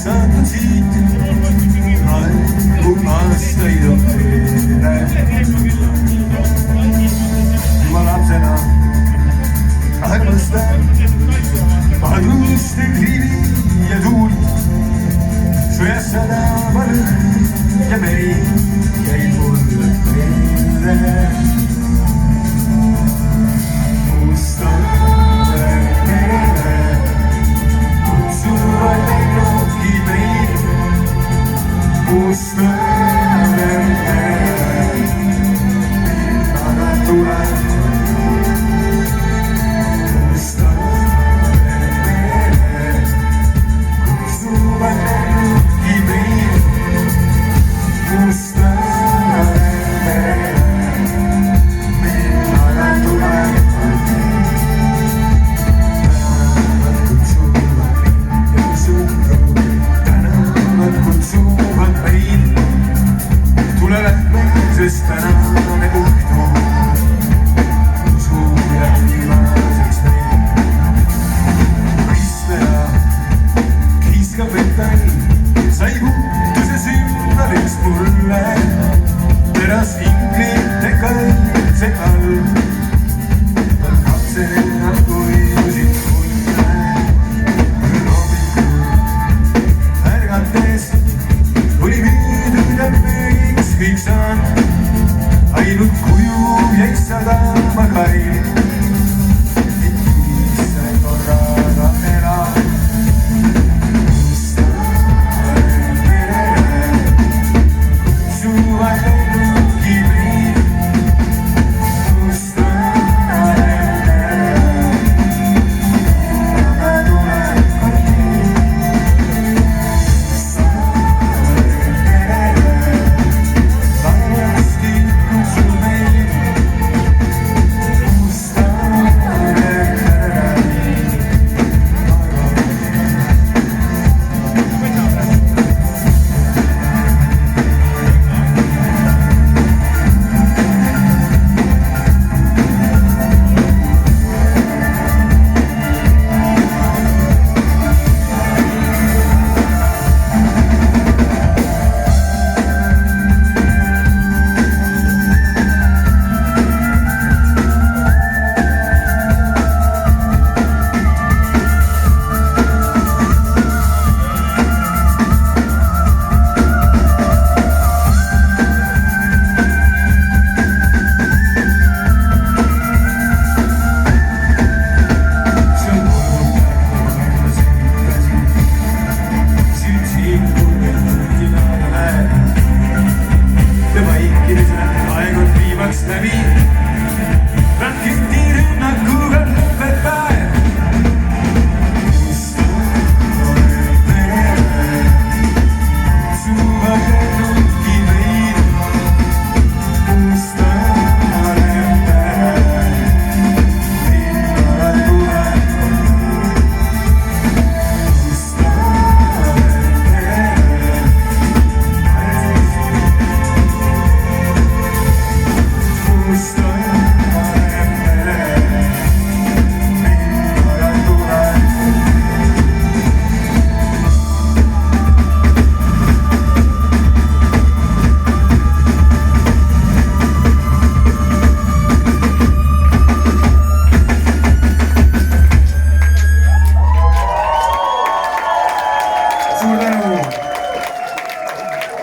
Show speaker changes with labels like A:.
A: saanud siit, aegu aastaid on teele. Ma lapsena armastan valguste krivi ja tuuli, söös sadama lõhn ja meri jäi mulle meelde. Mustale merele kutsuvad lennukid meid, mustale merele aga tuleb. Sest tänane õhtu suured viimaseks meil. Kristleja kiiskab vettani, sai puutuse sümboliks mulle. Teras inglite kaitse all, lapsena kujusid mulle. Hommikul ärgates oli müüdud ja müügiks kõik saan. Ainult kuju jäi sadama kail.